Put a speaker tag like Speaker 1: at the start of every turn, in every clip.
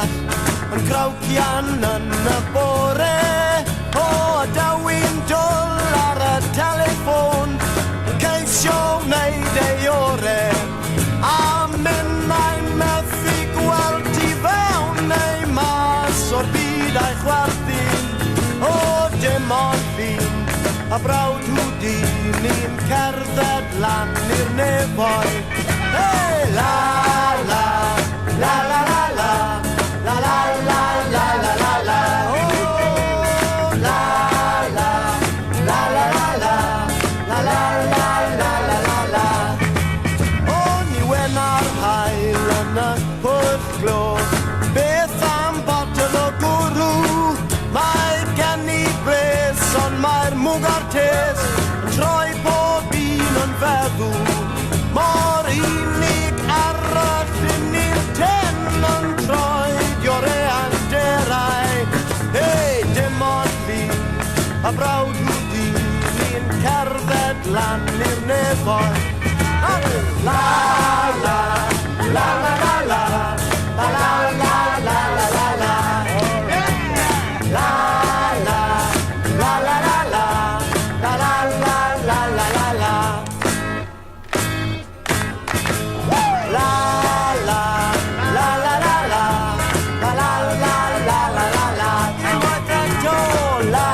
Speaker 1: arall yn crawcian yn y bore. O, dawi'n dwl ar y teleffon, ceisio wneud ei ore. A minnau'n methu gweld ti fewn neu mas o'r byd a'i chwarthu. O, dim ond llun a brawd hwdi, ni'n cerdded lan i'r nefoedd. Hey, la la, la la la la, la la la la la la la. Oh, la la, la la la la, la la la la la la la. O, ni wen ar hael yn y pwll beth am botel o gwrw. Mae gen i bres ond mae'r mwgar tes yn troi pob un yn feddw. Mor unig arall yn i'r ten yn troedio'r eanderau. Hei, dim ond fi a brawd hwdi, ni'n cerdded lan i'r nefoedd. La la, la la la la, la la la la la la la. La la, la la la la, la la la la la la la. La la, la la la la, la la la la la la la. What the door? La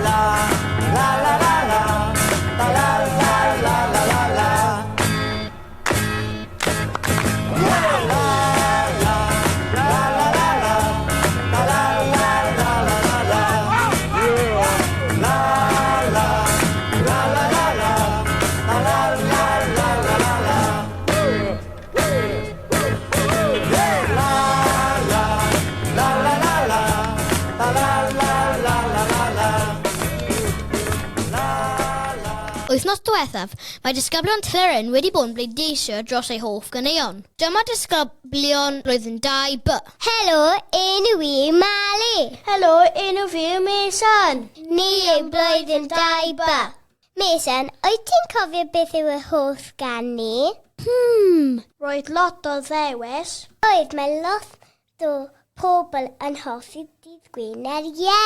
Speaker 1: la, la la la la, la la la la la la la. Yeah, la la, la la la la, la la la la la la la. La la, la la la la, la la la la la la la. Yeah, la la, la la la la, la la la la la la la.
Speaker 2: Wythnos diwethaf, mae disgyblion Teledu'r wedi bod yn bleidleisio dros eu hoff ganeuon. Dyma disgyblion blwyddyn 2B.
Speaker 3: Helo, enw i Mali. Helo, enw fi yw Mesan. Ni yw blwyddyn 2B. Mesan, wyt ti'n cofio beth yw y hoff gan ni? Roedd lot o ddewis. Oedd mae lot o pobl yn hoffi dydd Gwener, ie.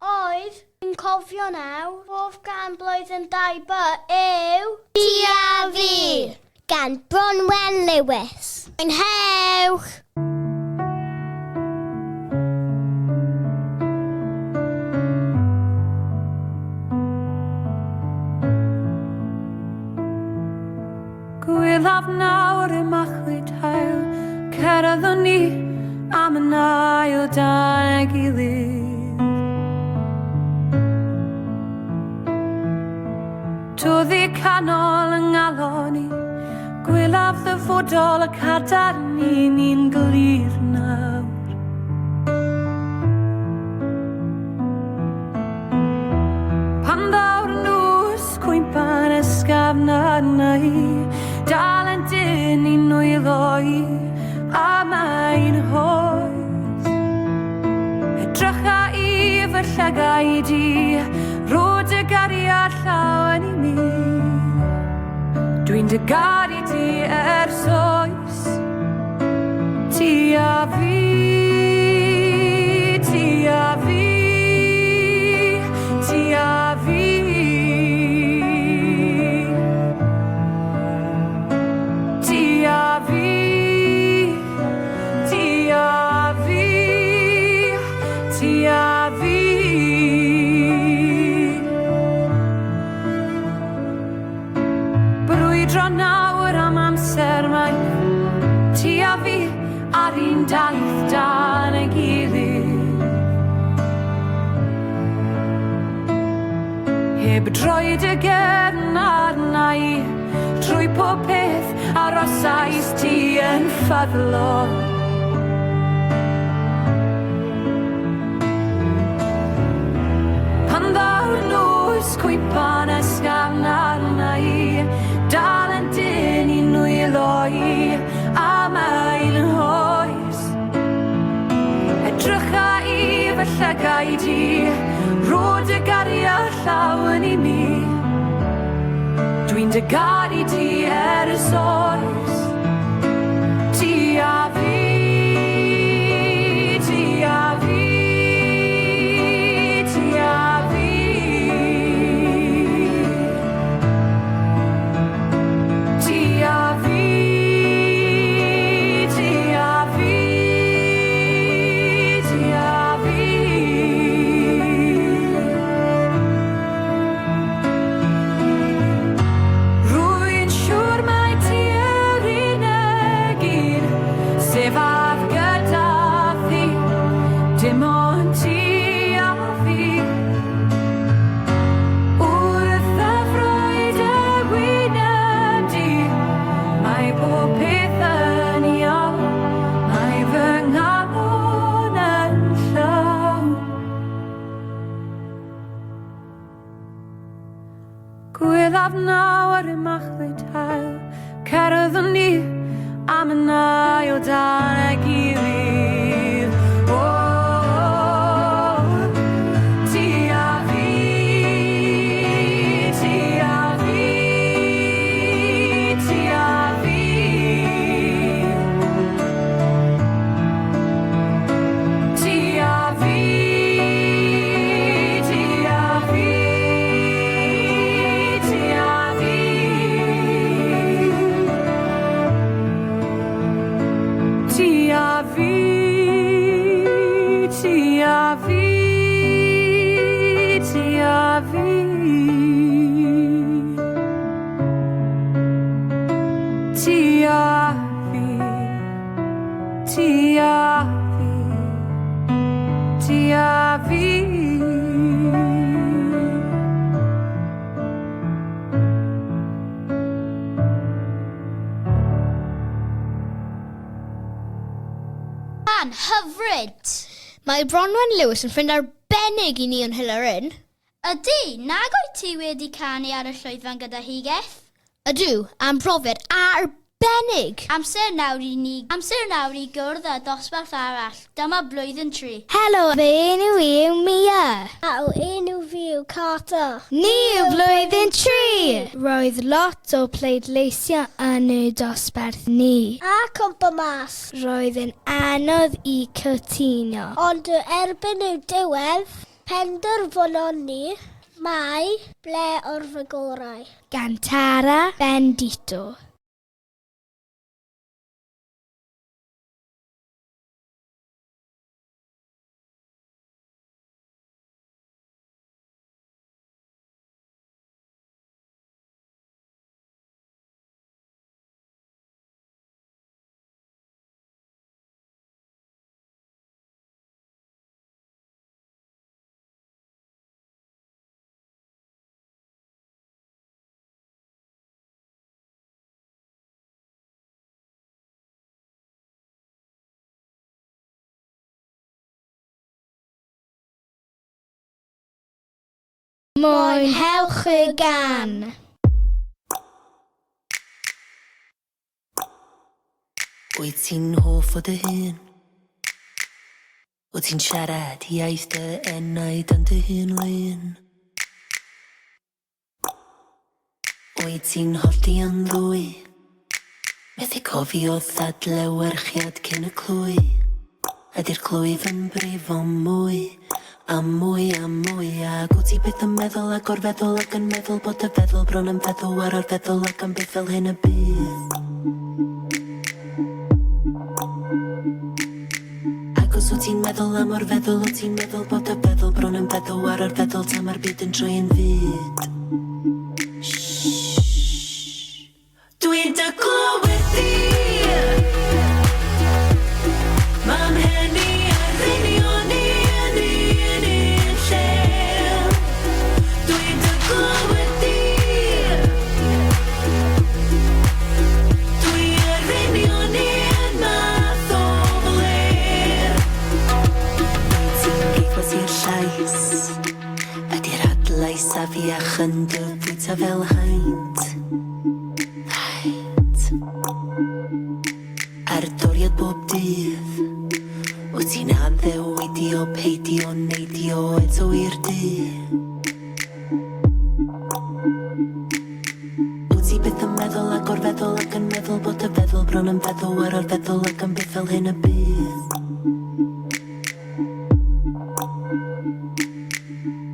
Speaker 3: Oedd, yn cofio naw, hoff gan blwyddyn 2B yw... Ti a fi. Gan Bronwen Lewis. Mwynhewch!
Speaker 4: Gwylaf nawr y machlud hael, cerddon ni am yn ail dan ei gilydd. Todd i canol yng ngalon ni, gwylaf ddyfodol y cadar ni'n glir nawr. Pan ddawr nws cwympan ysgafn arna i, dal yn dyn i'n nwylo i, a mae'n hoes. Edrycha i fy llygau di, rwyd y gariad llawen i mi. Dwi'n dy gari ti ers oes. Ti a fi, ti a fi, ti a fi. Brwydro nawr am amser mae ti a fi ar un daith dan ei gilydd. Heb droed y gefn arna i, trwy pob peth arosais ti yn ffyddlon. Pan ddawr nws cwympan ysgafn arna i, dal yn dyn i'n nwylo i, a mae'n hoes. Edrycha i fy llygau di, rwyd y gariad llawen i mi. Dwi'n dy gari di ers oes. Ti a fi, dim ond ti a fi. Wrth y ffrwyd y wyneb di, mae bob peth yn iawn, mae fy nghalon yn llawn. Gwyddaf naw ar y machlud hael, cerddon ni am y nai o dan y gilydd. Ti a fi, ti a fi, ti a fi. Ti a fi, ti a fi, ti a fi. Ti a fi, ti a fi, ti a fi. Ti a fi, ti a fi, ti a fi.
Speaker 2: Hyfryd! Mae Bronwen Lewis yn ffrind arbennig I ni yn Hilarin. Ydy, nag wyt ti wedi canu ar y llwyfan gyda higeth? Ydw, am brofiad arbennig. Amser nawr I gwrdd â dosbarth arall. Dyma blwyddyn tri.
Speaker 3: Helo, fy enw I yw Mia. A o enw fi yw Carter.
Speaker 5: Ni yw blwyddyn tri. Roedd lot o pleidleisio yn y dosbarth ni.
Speaker 3: A cwmpa mas.
Speaker 5: Roedd yn anodd I cytuno.
Speaker 3: Ond erbyn yw diwedd, penderfynon ni mai ble o'r fy gorau.
Speaker 5: Gan Tara Bendito. Mwynhewch y gan.
Speaker 6: Wyt ti'n hoff o dy hun? Wyt ti'n siarad iaith dy enaid am dy hun lun? Wyt ti'n hoffi yn ddwy? Methu cofio ddadlewyrchiad cyn y clwy? Ydy'r clwyf yn brif o mwy? A mwy, ac wyt ti byth yn meddwl ac o'r feddwl ac yn meddwl bod y feddwl bron yn feddwl ar o'r feddwl ac yn byth fel hyn y bydd. Ac os wyt ti'n meddwl am o'r feddwl, wyt ti'n meddwl bod y feddwl bron yn feddwl ar o'r feddwl tam ar byd yn troi yn fyd. Dwi'n dy glywed di. Mam hynny ar ddinion ni yn un llew. Dwi'n dy glywed di. Dwi ar ddinion ni yn math o fler. Wyt ti'n geifos i'r llais? Ydy'r adlais a fi a chyndyr bwyta fel haint? Ar doriad bob dydd, wyt ti'n addeweidio, peidio, neidio eto i'r dydd. Wyt ti byth yn meddwl ac o'r feddwl ac yn meddwl bod y feddwl bron yn feddwl ar o'r feddwl ac yn byth fel hyn y bydd.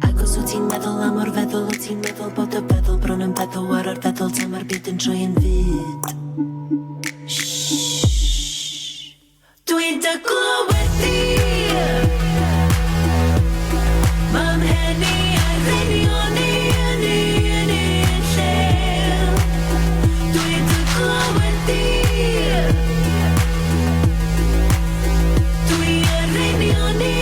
Speaker 6: Ac os wyt ti'n meddwl am o'r feddwl, wyt ti'n meddwl bod y feddwl bron yn feddwl ar o'r feddwl tam ar byd yn troi yn fyd. Dwi'n dy glywed di. Mam hynny ar ddinion ni yn un llew. Dwi'n dy glywed di. Dwi ar ddinion ni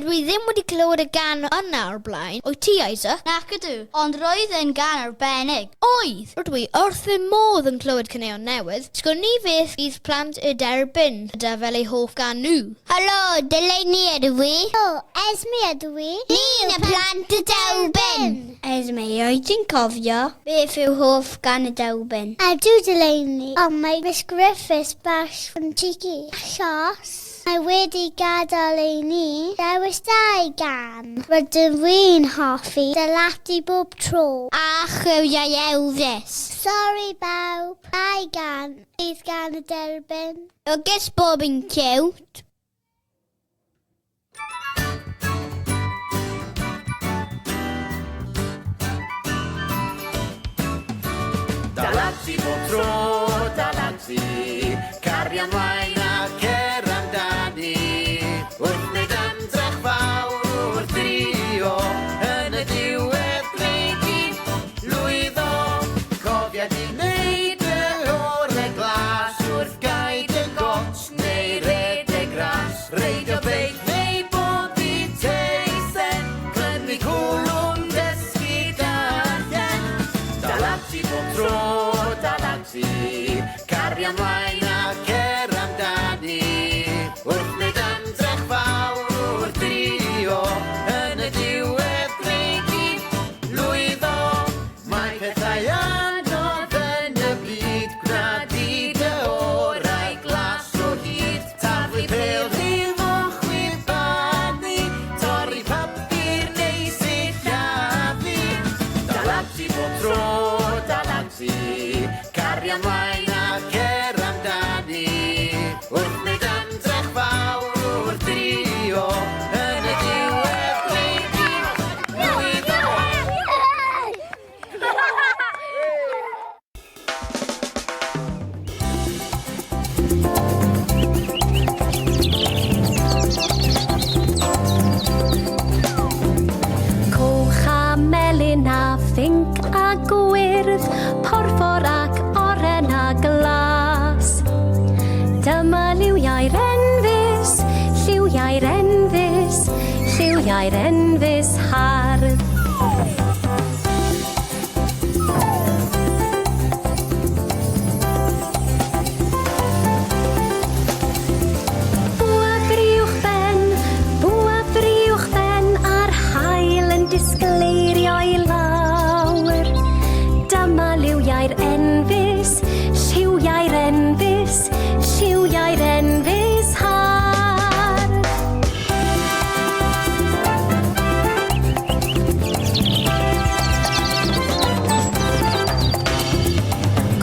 Speaker 2: Dydw i ddim wedi clywed y gan yna o'r blaen. Wyt ti, Isaac? Nac ydw, ond roedd e'n gan arbennig. Oedd! Rydw i wrth fy modd yn clywed caneuon newydd. Sgwn ni beth bydd plant y derbyn gyda fel ei hoff gan nhw.
Speaker 3: Helo, Delaney ydw i. O, Esme ydw i. Ni'n y plant y derbyn. Esme, oed ti'n cofio beth yw hoff gan y derbyn? Ydw, Delaney. Ond mae Miss Griffiths bach yn cheeky. Achos mae wedi gadael ei ni dewis dau gan. Rydym fi'n hoffi dy lati bob tro. A chywiau Elvis. Sorry bawb. Dau gan. Bydd gan y derbyn. Ogys bob yn cute.
Speaker 1: Dalati bob tro, dalati, cario ymlaen a cer amdani. Wrth wneud ymdrech fawr wrth drio, yn y diwedd gwneud i lwyddo. Cofia di wneud y orau glas wrth gaid y got neu redeg gras. Reidio beic neu bob i teisen, clynu cwlwm dysgu darllen. Dalati bob tro, dalati, cario ymlaen a cer amdani. Wrth wneud ymdrech fawr wrth drio, yn y diwedd gwneud i lwyddo. Mae pethau anodd yn y byd, gwna di dy orau glas o hyd. Taflu pêl rhyw o chwibanu, torri papur neu sillafu. Dalati bob tro, dalati, cario ymlaen a cer amdani. Wrth wneud ymdrech fawr wrth drio, yn y diwedd gwneud i lwyddo.
Speaker 4: Coch a melyn a phinc a gwyrdd, porffor ac oren a glas. Dyma liwiau'r enfys, lliwiau'r enfys, lliwiau'r enfys hardd. Bwa briwch ben a'r haul yn disgleirio i lawr. Dyma liwiau'r enfys, lliwiau'r enfys, lliwiau'r enfys hardd.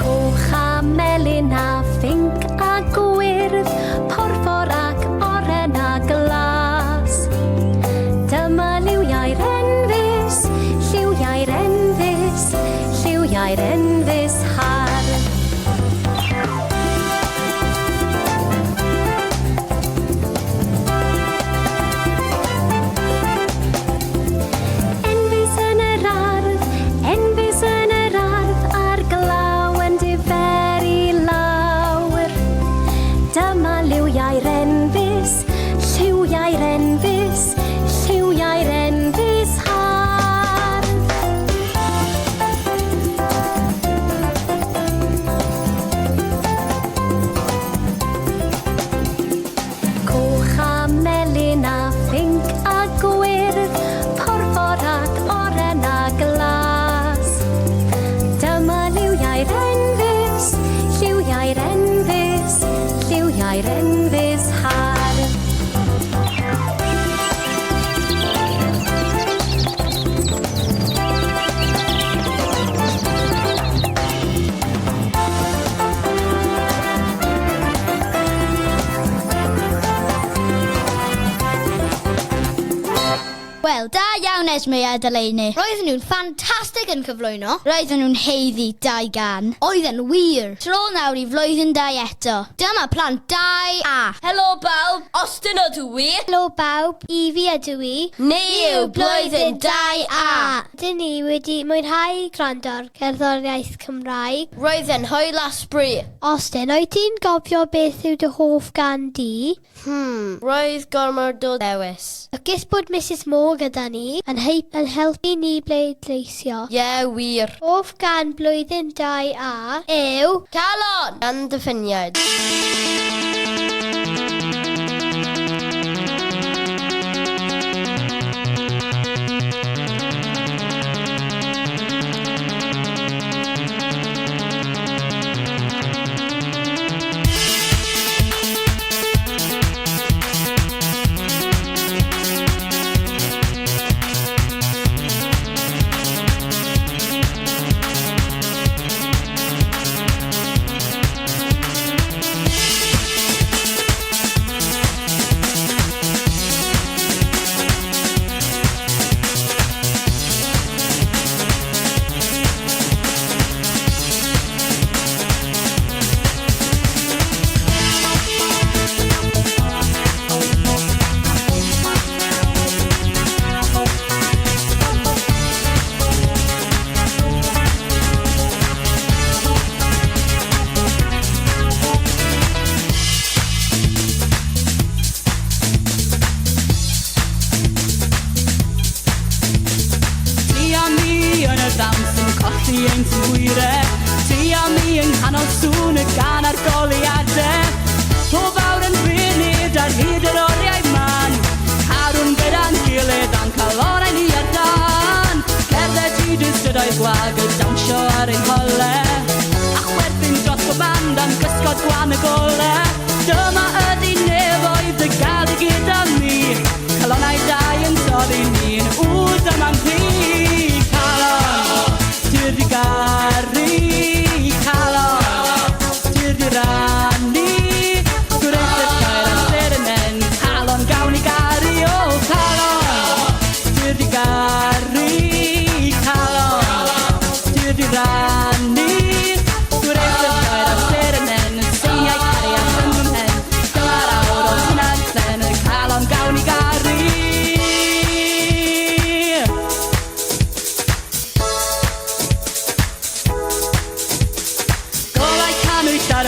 Speaker 4: Coch a melyn a phinc a gwyrdd, porffor ac oren a glas. Dyma liwiau'r enfys, lliwiau'r enfys, lliwiau'r enfys hardd. Enfys yn yr ardd, enfys yn yr ardd, a'r glaw yn diferu lawr. Dyma liwiau'r enfys, lliwiau'r enfys, lliwiau'r enfys hardd.
Speaker 2: Esme a Delaney. Roedden nhw'n ffantastig yn cyflwyno. Roedden nhw'n heiddi 2 gan. Oedden wir. Tro nawr I flwyddyn 2 eto. Dyma plant 2A.
Speaker 7: Helo bawb, Austin ydw i.
Speaker 3: Helo bawb, Ify ydw I.
Speaker 7: Ni yw blwyddyn 2A.
Speaker 3: Dyn ni wedi mwynhau gwrando'r cerddoriaeth Cymraeg.
Speaker 7: Roedd yn hwyl a sbri.
Speaker 3: Austin, oed ti'n gofio beth yw dy hoff gan di?
Speaker 7: Roedd gormod o dewis.
Speaker 3: Lwcus bod Mrs Moore gyda ni yn helpu ni bleidleisio.
Speaker 7: Wir.
Speaker 3: Hoff gan blwyddyn 2A yw...
Speaker 7: Calon! Gan diffiniad.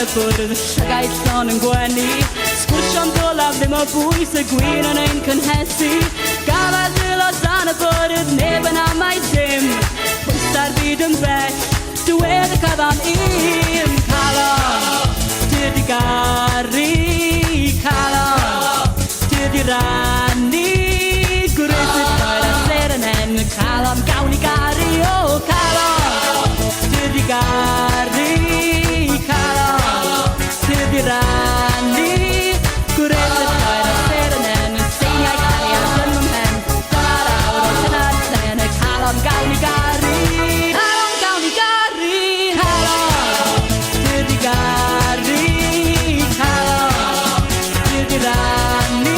Speaker 8: Bwrdd y llygaid llon yn gwenu Sgwrsio'n dolaf ddim o bwys y gwyn yn ein cynhesu Gafad ddil o dan y bwrdd neb yn amau dim Pwysta'r byd yn bell Dywedd y cyfan un Calon Dydd I garu Calon Dydd I rannu Gwrdd y ddoer a ser yn hen Calon gawn I garu o Calon Dydd I garu Dydd I rannu Gwrdd y ddoer a ser yn hen Seiniau cariad yn fy mhen Dyma'r awr o tynad len Y calon gawn I garu Calon gawn I garu Calon Dydd I garu Calon Dydd I rannu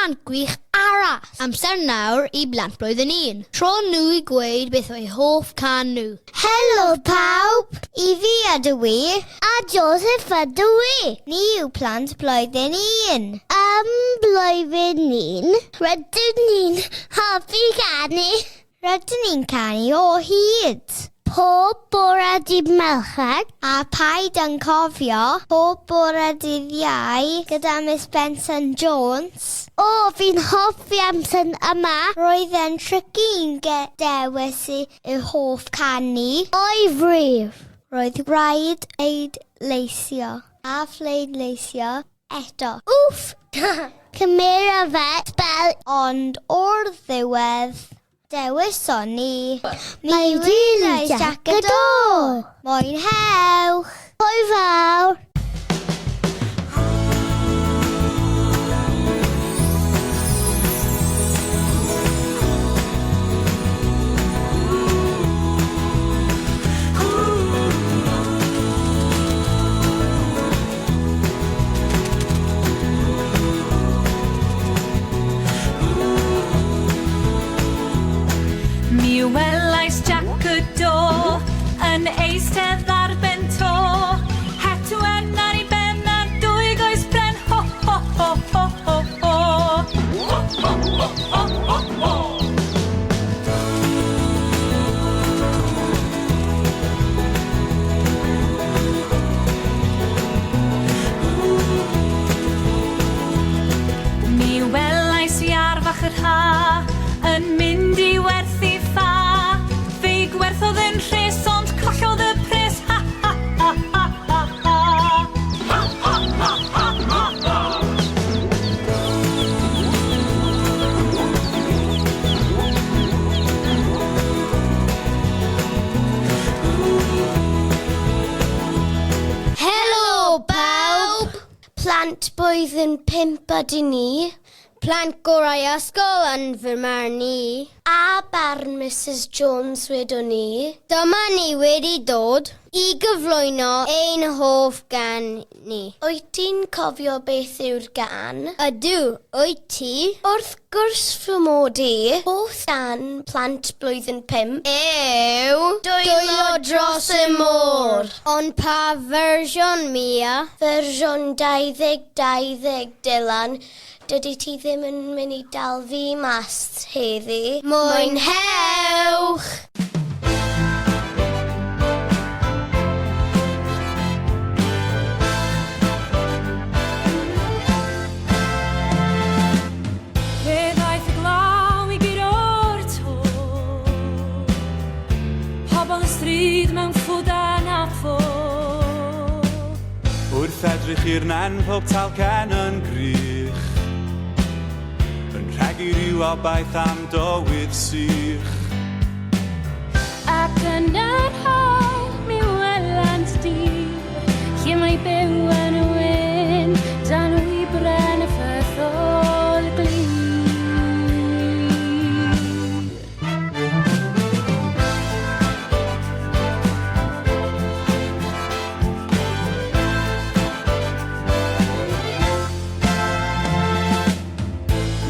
Speaker 2: plant gwych arall. Amser nawr I blant blwyddyn 1. Tro nhw I gweud beth oedd hoff can nhw.
Speaker 3: Helo pawb, I fi ydw I, a Joseph ydw I. Ni yw plant blwyddyn 1. Blwyddyn 1, rydyn ni'n hoffi canu. Rydyn ni'n canu o hyd. Pob bore dydd Merched, a paid yn cofio pob bore dydd Iau gyda Miss Benson Jones. Fi'n hoffi amser yma. Roedd e'n tricky dewis I hoff canu. O'i frif. Roedd rhaid eid leisio. A phleid leisio eto. Wff! Cymera fe spel, ond o'r ddiwedd, dewisom ni miwsig Jack y Do. Mwynhewch. Hwyl fawr.
Speaker 4: Mi welais Jack y Do yn eistedd ar ben to. Hetwen ar ei ben a dwy goes bren. Ho, ho, ho, ho, ho, ho. Ho, ho, ho, ho, ho, ho. Mi welais I ar fach yr ha yn mynd I werthu ffa. Fe gwerthodd yn rhes ond collodd y pres. Ha ha ha ha ha ha. Ha ha ha ha ha ha.
Speaker 3: Helo bawb. Plant blwyddyn 5 ydyn ni. Plant gorau ysgol yn fy marn ni. A barn Mrs Jones wedwn ni. Dyma ni wedi dod I gyflwyno ein hoff gan ni. Wyt ti'n cofio beth yw'r gan? Ydw, wyt ti? Wrth gwrs fy mod I. Hoff gan plant blwyddyn 5 yw dwylo dros y môr. Ond pa fersiwn Mia? Fersiwn 2020 Dylan. Dydy ti ddim yn mynd I dal fi mas heddi. Mwynhewch!
Speaker 4: Fe ddaeth y glaw I gyd o'r to. Pobl y stryd mewn ffwdan a ffo.
Speaker 9: Wrth edrych i'r nen pob talcen yn grych. Rhag I ryw obaith am dowydd sych.
Speaker 4: Ac yn yr haul mi welant di, lle mae byw yn y wyn, dan wy bren y ffyrddol glir.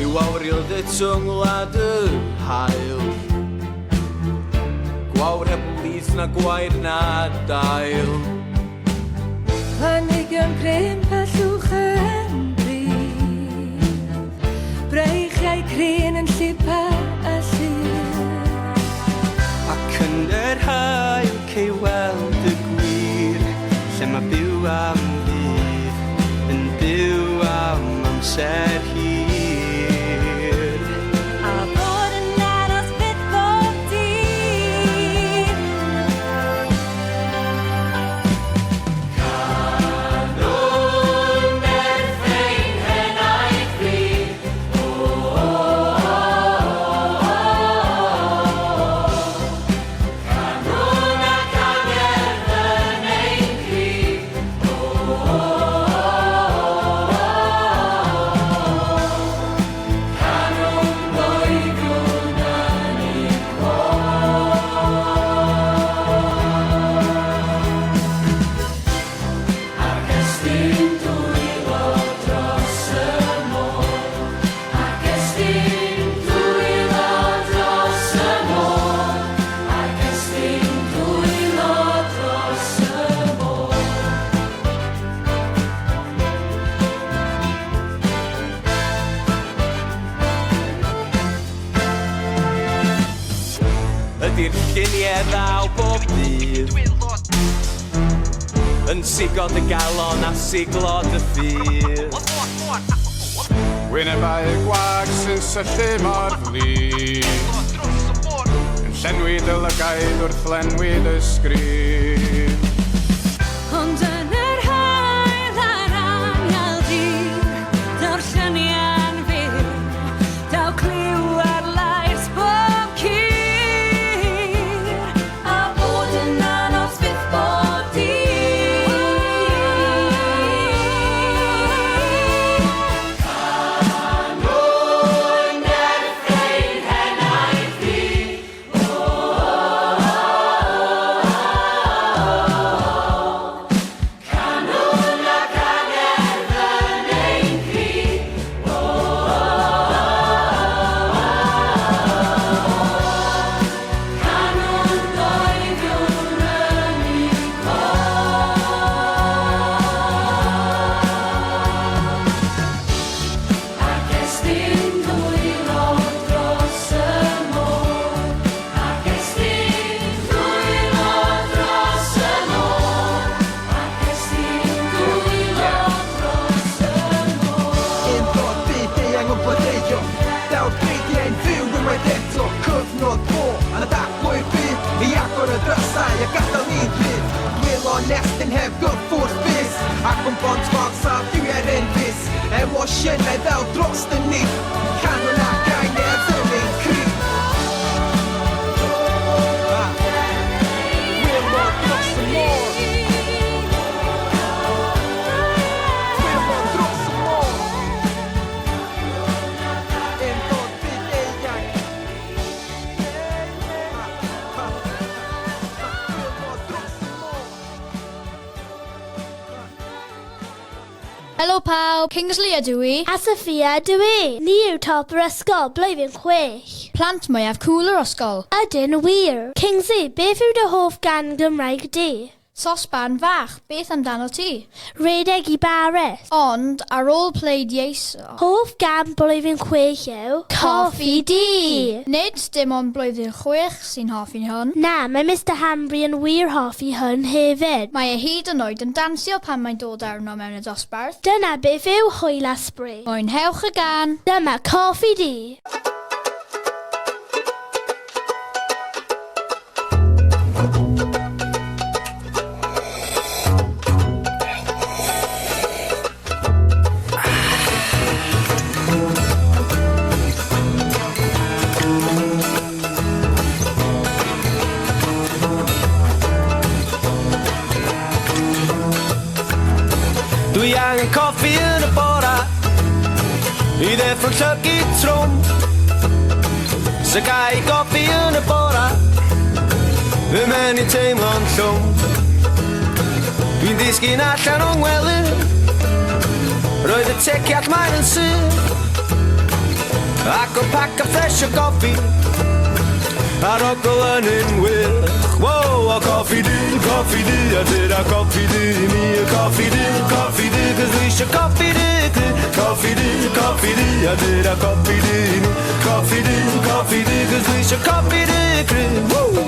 Speaker 1: Wawriodd eto ngwlad y hael. Gwawr heb lith na gwair na dail.
Speaker 4: Planhigion prin pellwch yn brif, breichiau crin yn llipa a llir.
Speaker 1: Ac yn yr hael cei weld y gwir, lle mae byw am ddydd, yn byw am amser hir.
Speaker 4: A bod yn aros byth bob dydd. Canwn erthain hennau ffrid. Canwn ac angerdd yn ein cryf.
Speaker 10: i'r lluniau ddaw bob dydd. Yn sigod y galon a siglod y ffydd.
Speaker 9: Wynebau gwag sy'n syllu mor flin, yn llenwi dylygaidd wrth lenwi ysgrif.
Speaker 4: Ond yn yr hael a'r anial dir, daw'r lluniau'n fyr, daw cliw ar lais bob cyr, a bod yn anodd byth bob dydd. Canwn erfrein hennaid fi, canwn ac angerdd yn ein cri. Canwn doeddiwn yn ei ac estyn dwylo dros y môr, ac estyn dwylo dros y môr, ac estyn dwylo dros y môr.
Speaker 1: Un dod byd eang o blodeio Daw'r beidiau'n fyw unwaith eto Cyfnod bo yn y daclwy'r byd I agor y drysau a gadael ni'n hyd Dwylo nestyn heb gyffwrdd bus Ac yn bont ffordd sa ddiwer enfus Emosiynau ddaw dros dy ni Canwn ac ainedd yn ein cri Dwylo dros y môr Dwylo dros y môr Un dod byd eang Dwylo dros y môr
Speaker 2: Helo pawb, Kingsley ydw i.
Speaker 5: A Sophia ydw i. Ni yw top yr ysgol blwyddyn 6.
Speaker 2: Plant mwyaf cool yr ysgol.
Speaker 5: Ydyn wir. Kingsley, beth yw dy hoff gan Gymraeg di?
Speaker 2: Sosban fach, beth amdano ti?
Speaker 5: Redeg I baris.
Speaker 2: Ond ar ôl pleidieisio,
Speaker 5: Hoff gan blwyddyn 6 yw Coffi di.
Speaker 2: Nid dim ond blwyddyn 6 sy'n hoffi hwn.
Speaker 5: Na, mae Mr Hambry yn wir hoffi hwn hefyd.
Speaker 2: Mae e hyd yn oed yn dansio pan mae'n dod arno mewn y dosbarth.
Speaker 5: Dyna beth yw hwyl a sbri.
Speaker 2: Mwynhewch y gan.
Speaker 5: Dyma coffi di.
Speaker 10: Dwi angen coffi yn y bora I ddeffro'n llygu trwm So gai goffi yn y bora Fy men I teimlo'n llwm Dwi'n disgyn allan o'n wely Roedd y tegiad mae'n yn sy'n Ac o pac a ffres o goffi A'r ogl yn un wych Wow, a coffi di, a dyd a coffi di Mi a coffi di, cos dwi isio coffi di Coffi di, a dyd a coffi di Mi coffi di, cos dwi isio coffi di Woo!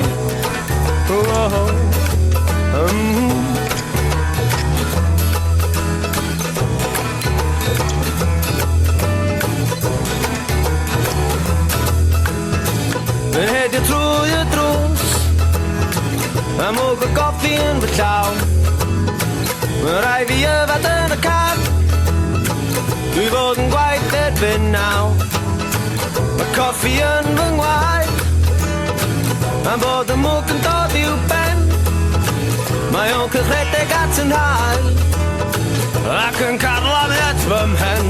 Speaker 10: Yn hedio trwy y drws A mwg o goffi yn fy llaw Mae rai fi yfad yn y car Dwi fod yn gwaith erbyn naw Mae coffi yn fy ngwaith Am bod y mwg yn dod i'w ben Mae o'n cychredeg at yn hau Ac yn carlan et fy mhen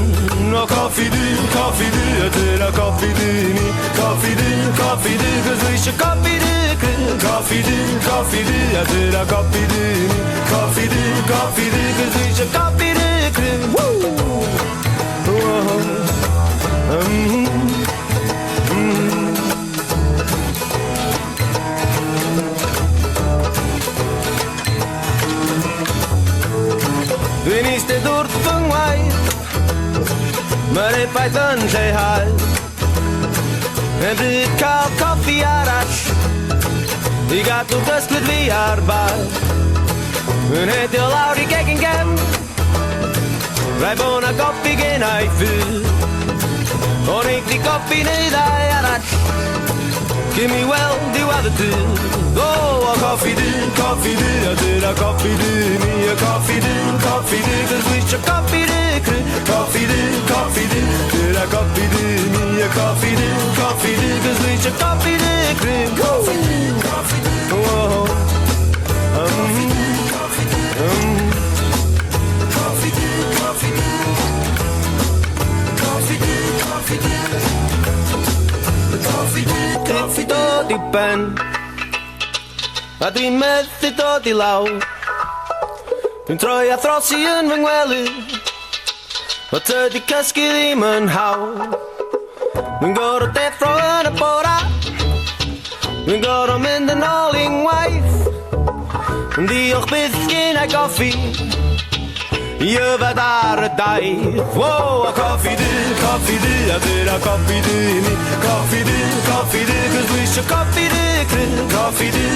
Speaker 10: O coffi di, a dyn a coffi di ni Coffi di, cos dwi isio coffi di Coffi di, a dyn a coffi di ni Coffi di, cos dwi isio coffi di Woo! Dwi'n eistedd wrth fy ngwaith Mae'r effaith yn lleihau Yn bryd cael coffi arall I gadw dysglyd fi ar bar Yn hedio lawr I gegin gem Rai bo na goffi gen ai ffyr O'n eich di goffi neu ddau arall Gym I weld diwedd y dydd O, a coffi dy, a dyr a coffi dy Ni a coffi dy, cos wi isio coffi dy cry Coffi dy, dyr a coffi dy Ni a coffi dy, cos wi isio coffi dy cry Coffi dy, oh, Coffi dod I ben A dwi'n methu dod I law Dwi'n troi a throsi yn fy ngwely O tydi cysgu ddim yn haw Dwi'n gor'o deffro yn y bora Dwi'n gor'o mynd yn ôl i'n ngwaith Yn diolch byth gyn ai goffi I yfed ar y daith Wow, a coffi dy, a dyr a coffi dy ni Coffi dy, cos wi isio coffi dy cry Coffi dy,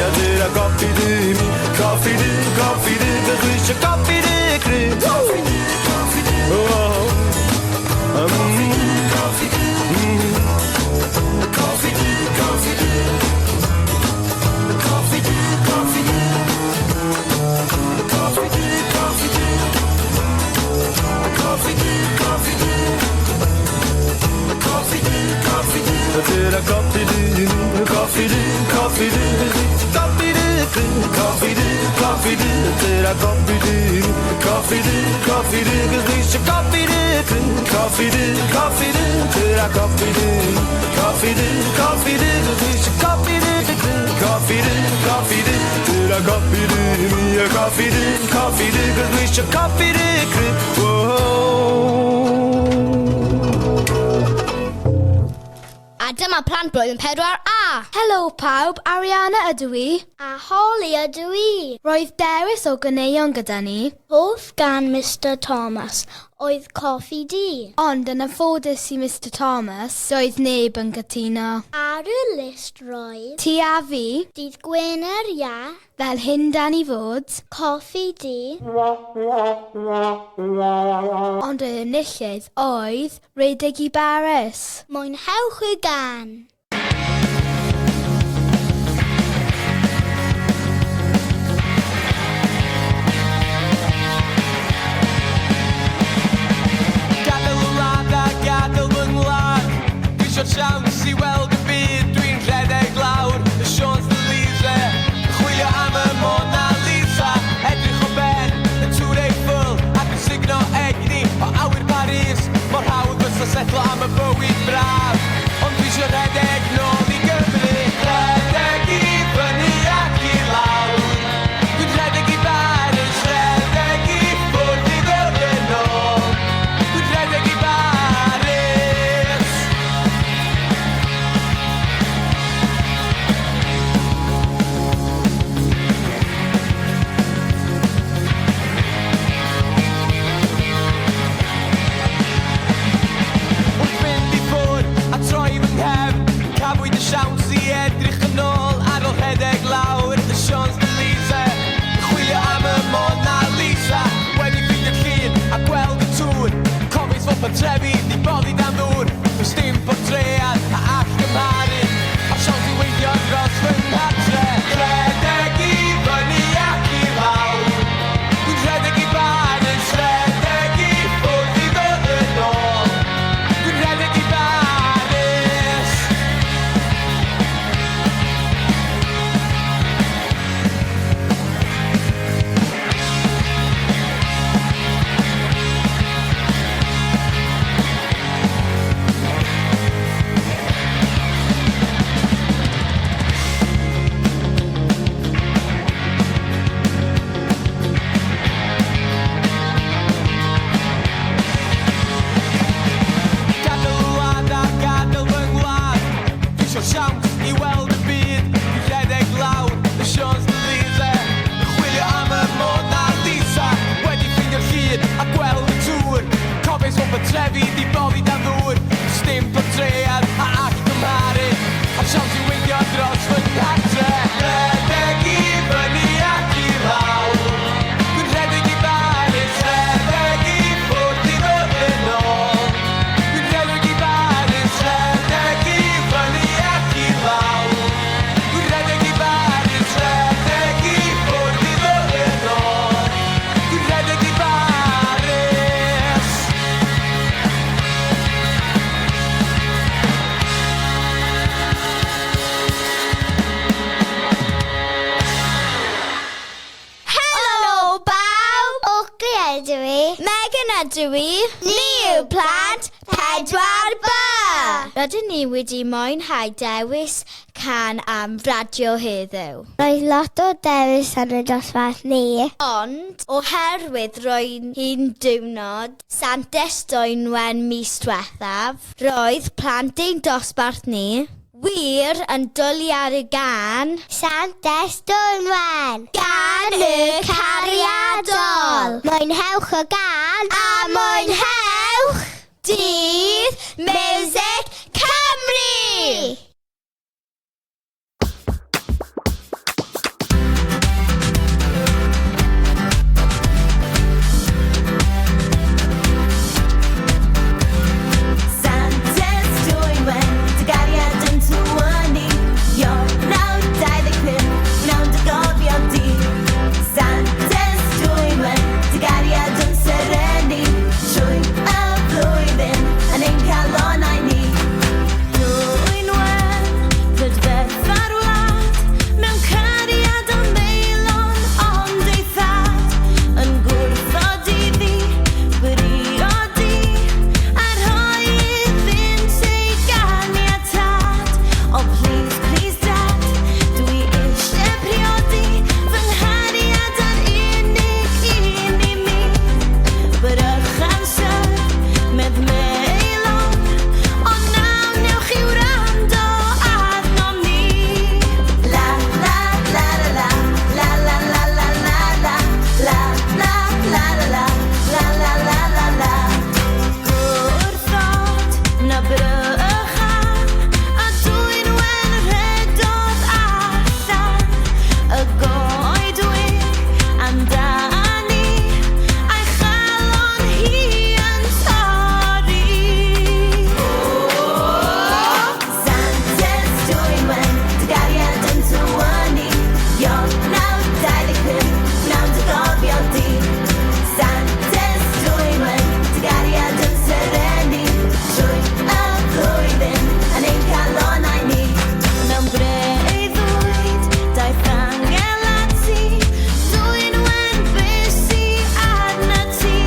Speaker 10: a dyr a coffi dy ni Coffi dy, cos wi isio coffi dy cry Coffi dy, oh, coffi dy, coffi dy Coffi dy, coffi dy Coffi dy, coffi dy Coffi dy, coffi dy Coffi dy, coffi dy Coffi dy, coffi dy Dyr a coffi dy, coffi dy, coffi dy Coffi dy, coffi dy, coffi dy Dyr a coffi dy, coffi dy, coffi dy Cos wi isio coffi dy, coffi dy, coffi dy Dyr a coffi dy, coffi dy, coffi dy Cos wi isio coffi dy, coffi dy, coffi dy Dyr a coffi dy, mi a coffi dy, coffi dy Cos wi isio coffi dy,
Speaker 2: A dyma plant blwyddyn 4A.
Speaker 5: Helo pawb, Ariana ydw I.
Speaker 3: A Holly ydw I.
Speaker 5: Roedd dewis o ganeuon gyda ni.
Speaker 3: Hoff gan Mr Thomas oedd coffi di.
Speaker 5: Ond yn affodus I Mr Thomas, doedd neb yn gytuno.
Speaker 3: Ar y list roedd
Speaker 5: Ti a fi,
Speaker 3: dydd Gwener Ia,
Speaker 5: fel hyn dan I fod,
Speaker 3: coffi di,
Speaker 5: ond y enillydd oedd redig I Baris.
Speaker 3: mwynhewch y gan.
Speaker 10: Isio siawns I weld y byd Dwi'n rhedeg lawr Y Sions de Lise Chwilio am y Mona Lisa Edrych o ben Y Tŵr Eiffel Ac yn signo egni O awyr Paris Mor hawdd fysa setlo am y bywyd braf Ond dwi isio rhedeg nôl I Gymru Rhedeg I fyny ac I lawr Dwi'n rhedeg I Baris Rhedeg I ffwrdd I ddod yn ôl Dwi'n rhedeg I Baris Cafwyd y siawns I edrych yn ôl ar ôl rhedeg lawr Y Sions de Lise Chwilio am y Mona Lisa Wedi ffeindio llun a gweld y tŵr Cofis fod potrefi Di boddi dan ddŵr Does dim portread a all gymharu A'r siawns I weithio dros fy nghadre Rhedeg I fyny ac I lawr Dwi'n rhedeg I Baris Rhedeg I ffwrdd I ddod yn ôl Dwi'n rhedeg I Baris siawns I weld y byd Dwi'n rhedeg lawr Y Sions de Lise Chwilio am y Mona Lisa Wedi ffeindio'r llun a gweld y tŵr Cofis fod potrefi Di boddi dan ddŵr Does dim portread a all gymharu A'r siawns I weithio dros aros fy cartre. Rhedeg i fyny ac i lawr. Dwi'n rhedeg i Baris, rhedeg i ffwrdd i ddod yn ôl. Dwi'n rhedeg i Baris, rhedeg i fyny ac i lawr. Dwi'n rhedeg i Baris, rhedeg i ffwrdd i ddod yn ôl. Dwi'n rhedeg i Baris.
Speaker 3: Helo bawb! Oakley ydw i.
Speaker 5: Megan ydw i.
Speaker 3: Ni yw plant 4B.
Speaker 5: Rydyn ni wedi mwynhau dewis can am radio heddiw.
Speaker 3: Roedd lot o dewis yn y dosbarth ni.
Speaker 5: Ond, oherwydd roedd hi'n diwrnod Santes Dwynwen mis diwethaf, roedd plant ein dosbarth ni wir yn dwlu ar y gan
Speaker 3: Santes Dwynwen.
Speaker 5: Gan y Cariadol.
Speaker 3: Mwynhewch y gan
Speaker 5: A mwynhewch Dydd Miwsig Cymru!
Speaker 6: Santes Dwynwen, dy gariad yn tywynnu. Ionawr 25, wnawn dy gofio di. Santes Dwynwen, dy gariad yn serenu. Trwy y flwyddyn, yn ein calonau ni. Dwynwen, rydfedd farwlad. Mewn cariad o meilon, ond ei thad. Yn gwrthod iddi, gwiriodi. A rhoi iddynt ei ganiatad. O please, please dad, dwi eisiau priodi. Fy nghariad yn unig un i mi. Brych amser, medd meilon. O naw newch i wrando arnom ni. La la la la la la la la la la la la la la la la la la la la. Gwrthod na brychan, a Dwynwen rhedodd allan. Y goedwig amdani, a'i chalon hi yn torri. Santes Dwynwen, dy gariad yn tywynnu. Ionawr 25, wnawn dy gofio di. Santes Dwynwen, dy gariad yn serenu. Trwy y flwyddyn, yn ein calonau ni. Mewn breuddwyd, daeth angel ati. Dwynwen busi arna ti.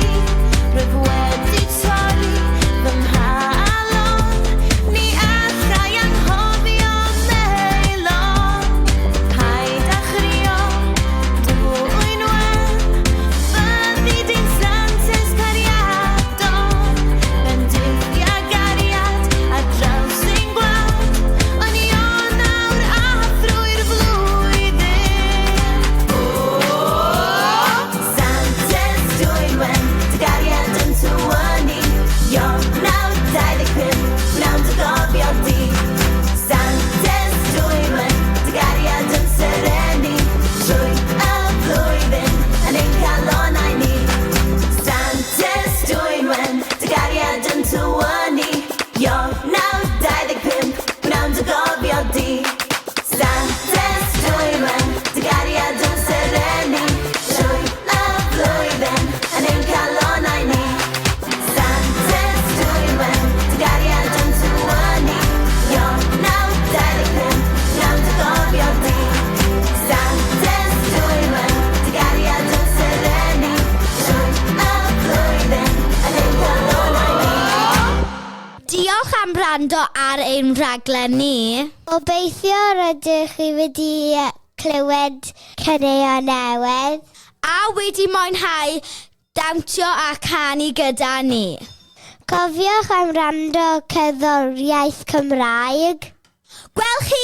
Speaker 6: Rwyf wedi torri fy mhalon. Ni allai anghofio meilon. Paid â chrio, Dwynwen. Fyddi di'n Santes cariadol. Bendithia gariad a draws ein gwlad. Yn Ionawr a thrwy'r flwyddyn. Santes Dwynwen, dy gariad yn tywynnu. Ionawr 25, wnawn dy gofio di. Santes Dwynwen, dy gariad yn serenu. Trwy y flwyddyn, yn ein calonau ni. Santes Dwynwen, dy gariad yn tywynnu. Ionawr 25, wnawn dy gofio di. Santes Dwynwen, dy gariad yn serenu. Trwy y flwyddyn, yn ein calonau ni. Santes Dwynwen, dy gariad yn tywynnu. Ionawr 25, wnawn dy gofio di. Santes Dwynwen, dy gariad yn serenu. Trwy y flwyddyn, yn ein calonau ni.
Speaker 5: Diolch am wrando ar ein rhaglen ni.
Speaker 3: Obeithio rydych chi wedi clywed caneuon newydd.
Speaker 5: A wedi mwynhau dawnsio a canu gyda ni.
Speaker 3: Cofiwch am rando cerddoriaeth Cymraeg.
Speaker 5: Gwelch chi